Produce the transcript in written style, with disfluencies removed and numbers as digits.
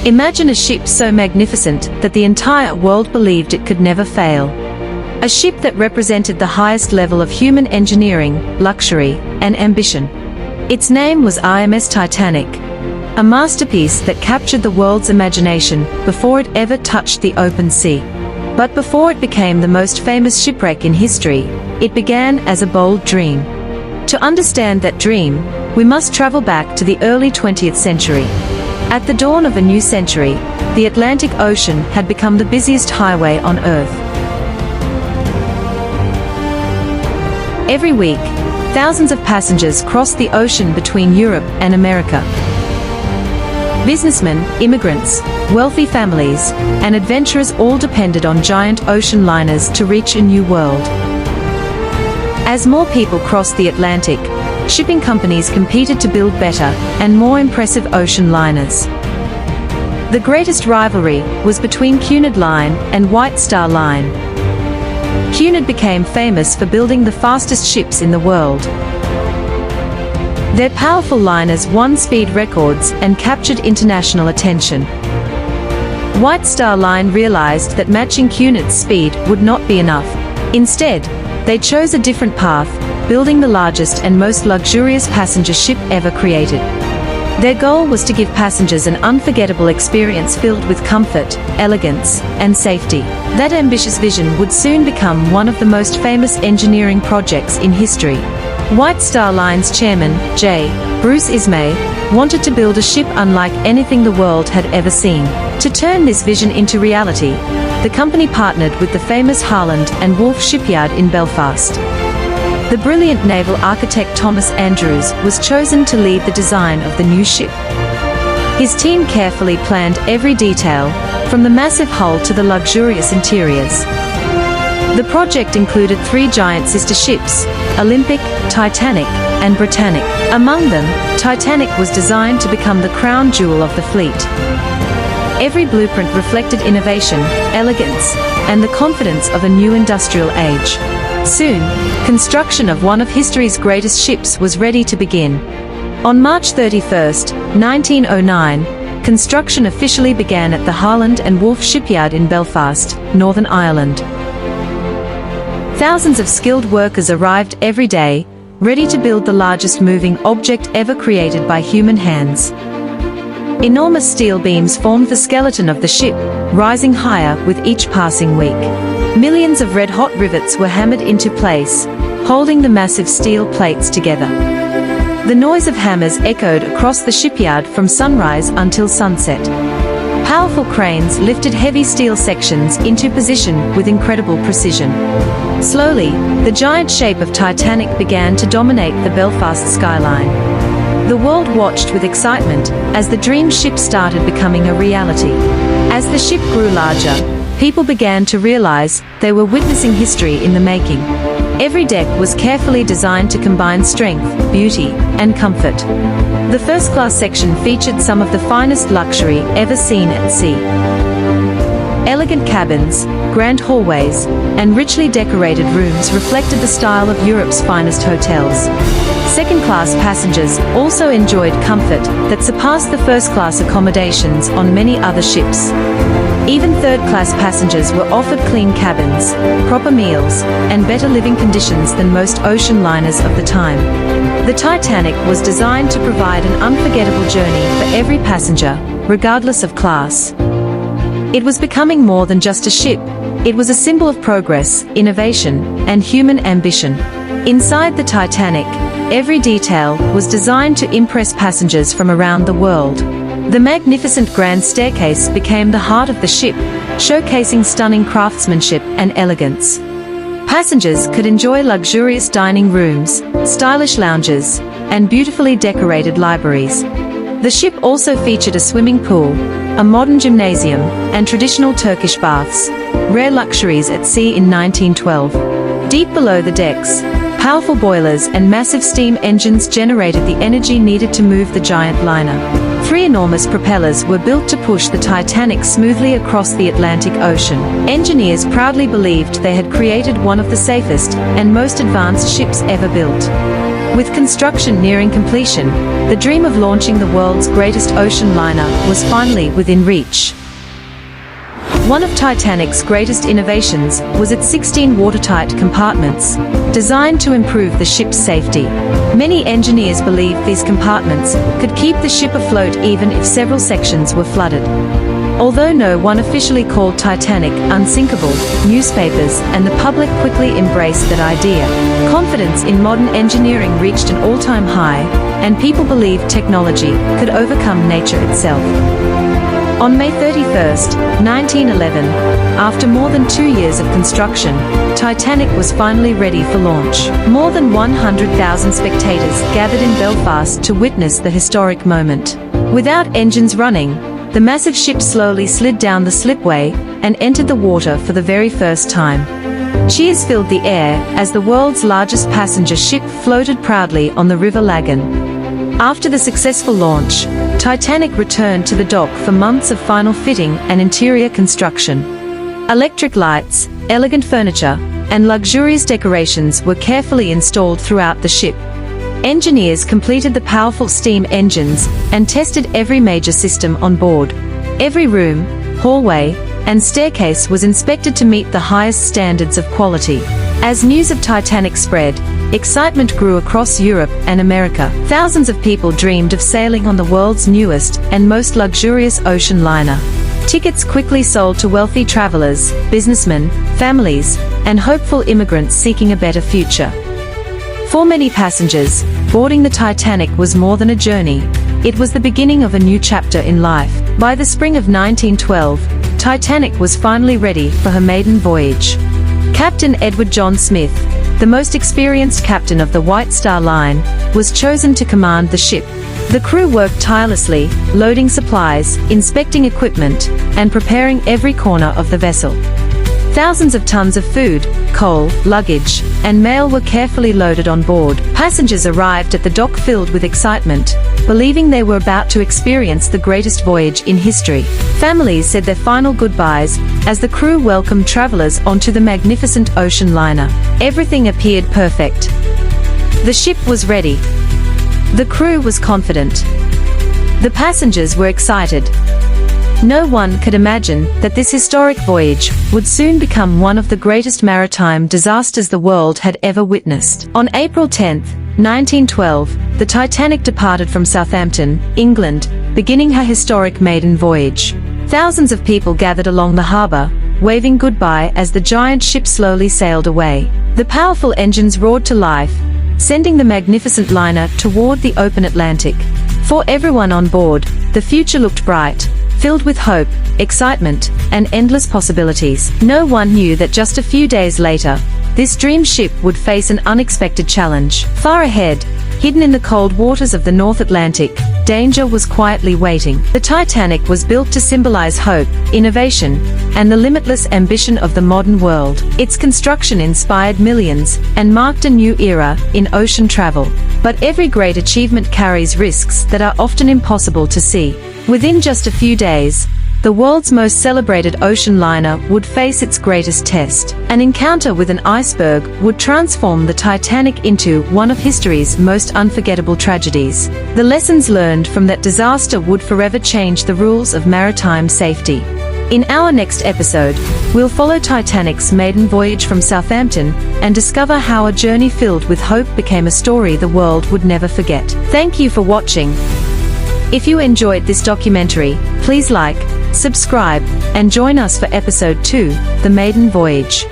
Imagine a ship so magnificent that the entire world believed it could never fail. A ship that represented the highest level of human engineering, luxury, and ambition. Its name was IMS Titanic, a masterpiece that captured the world's imagination before it ever touched the open sea. But before it became the most famous shipwreck in history, it began as a bold dream. To understand that dream, we must travel back to the early 20th century. At the dawn of a new century, the Atlantic Ocean had become the busiest highway on Earth. Every week, thousands of passengers crossed the ocean between Europe and America. Businessmen, immigrants, wealthy families, and adventurers all depended on giant ocean liners to reach a new world. As more people crossed the Atlantic, shipping companies competed to build better and more impressive ocean liners. The greatest rivalry was between Cunard Line and White Star Line. Cunard became famous for building the fastest ships in the world. Their powerful liners won speed records and captured international attention. White Star Line realized that matching Cunard's speed would not be enough. Instead, they chose a different path, building the largest and most luxurious passenger ship ever created. Their goal was to give passengers an unforgettable experience filled with comfort, elegance, and safety. That ambitious vision would soon become one of the most famous engineering projects in history. White Star Line's chairman, J. Bruce Ismay, wanted to build a ship unlike anything the world had ever seen. To turn this vision into reality, the company partnered with the famous Harland and Wolff shipyard in Belfast. The brilliant naval architect Thomas Andrews was chosen to lead the design of the new ship. His team carefully planned every detail, from the massive hull to the luxurious interiors. The project included 3 giant sister ships, Olympic, Titanic, and Britannic. Among them, Titanic was designed to become the crown jewel of the fleet. Every blueprint reflected innovation, elegance, and the confidence of a new industrial age. Soon, construction of one of history's greatest ships was ready to begin. On March 31, 1909, construction officially began at the Harland and Wolff shipyard in Belfast, Northern Ireland. Thousands of skilled workers arrived every day, ready to build the largest moving object ever created by human hands. Enormous steel beams formed the skeleton of the ship, rising higher with each passing week. Millions of red-hot rivets were hammered into place, holding the massive steel plates together. The noise of hammers echoed across the shipyard from sunrise until sunset. Powerful cranes lifted heavy steel sections into position with incredible precision. Slowly, the giant shape of Titanic began to dominate the Belfast skyline. The world watched with excitement as the dream ship started becoming a reality. As the ship grew larger, people began to realize they were witnessing history in the making. Every deck was carefully designed to combine strength, beauty, and comfort. The first-class section featured some of the finest luxury ever seen at sea. Elegant cabins, grand hallways, and richly decorated rooms reflected the style of Europe's finest hotels. Second-class passengers also enjoyed comfort that surpassed the first-class accommodations on many other ships. Even third-class passengers were offered clean cabins, proper meals, and better living conditions than most ocean liners of the time. The Titanic was designed to provide an unforgettable journey for every passenger, regardless of class. It was becoming more than just a ship. It was a symbol of progress, innovation, and human ambition. Inside the Titanic, every detail was designed to impress passengers from around the world. The magnificent grand staircase became the heart of the ship, showcasing stunning craftsmanship and elegance. Passengers could enjoy luxurious dining rooms, stylish lounges, and beautifully decorated libraries. The ship also featured a swimming pool, a modern gymnasium, and traditional Turkish baths, rare luxuries at sea in 1912. Deep below the decks, powerful boilers and massive steam engines generated the energy needed to move the giant liner. 3 enormous propellers were built to push the Titanic smoothly across the Atlantic Ocean. Engineers proudly believed they had created one of the safest and most advanced ships ever built. With construction nearing completion, the dream of launching the world's greatest ocean liner was finally within reach. One of Titanic's greatest innovations was its 16 watertight compartments, designed to improve the ship's safety. Many engineers believed these compartments could keep the ship afloat even if several sections were flooded. Although no one officially called Titanic unsinkable, newspapers and the public quickly embraced that idea. Confidence in modern engineering reached an all-time high, and people believed technology could overcome nature itself. On May 31, 1911, after more than 2 years of construction, Titanic was finally ready for launch. More than 100,000 spectators gathered in Belfast to witness the historic moment. Without engines running, the massive ship slowly slid down the slipway and entered the water for the very first time. Cheers filled the air as the world's largest passenger ship floated proudly on the River Lagan. After the successful launch, Titanic returned to the dock for months of final fitting and interior construction. Electric lights, elegant furniture, and luxurious decorations were carefully installed throughout the ship. Engineers completed the powerful steam engines and tested every major system on board. Every room, hallway, and staircase was inspected to meet the highest standards of quality. As news of Titanic spread, excitement grew across Europe and America. Thousands of people dreamed of sailing on the world's newest and most luxurious ocean liner. Tickets quickly sold to wealthy travelers, businessmen, families, and hopeful immigrants seeking a better future. For many passengers, boarding the Titanic was more than a journey. It was the beginning of a new chapter in life. By the spring of 1912, Titanic was finally ready for her maiden voyage. Captain Edward John Smith, the most experienced captain of the White Star Line, was chosen to command the ship. The crew worked tirelessly, loading supplies, inspecting equipment, and preparing every corner of the vessel. Thousands of tons of food, coal, luggage, and mail were carefully loaded on board. Passengers arrived at the dock filled with excitement, believing they were about to experience the greatest voyage in history. Families said their final goodbyes as the crew welcomed travelers onto the magnificent ocean liner. Everything appeared perfect. The ship was ready. The crew was confident. The passengers were excited. No one could imagine that this historic voyage would soon become one of the greatest maritime disasters the world had ever witnessed. On April 10, 1912, the Titanic departed from Southampton, England, beginning her historic maiden voyage. Thousands of people gathered along the harbour, waving goodbye as the giant ship slowly sailed away. The powerful engines roared to life, sending the magnificent liner toward the open Atlantic. For everyone on board, the future looked bright, filled with hope, excitement, and endless possibilities. No one knew that just a few days later, this dream ship would face an unexpected challenge. Far ahead, hidden in the cold waters of the North Atlantic, danger was quietly waiting. The Titanic was built to symbolize hope, innovation, and the limitless ambition of the modern world. Its construction inspired millions and marked a new era in ocean travel. But every great achievement carries risks that are often impossible to see. Within just a few days, the world's most celebrated ocean liner would face its greatest test. An encounter with an iceberg would transform the Titanic into one of history's most unforgettable tragedies. The lessons learned from that disaster would forever change the rules of maritime safety. In our next episode, we'll follow Titanic's maiden voyage from Southampton and discover how a journey filled with hope became a story the world would never forget. Thank you for watching. If you enjoyed this documentary, please like, subscribe, and join us for episode 2, The Maiden Voyage.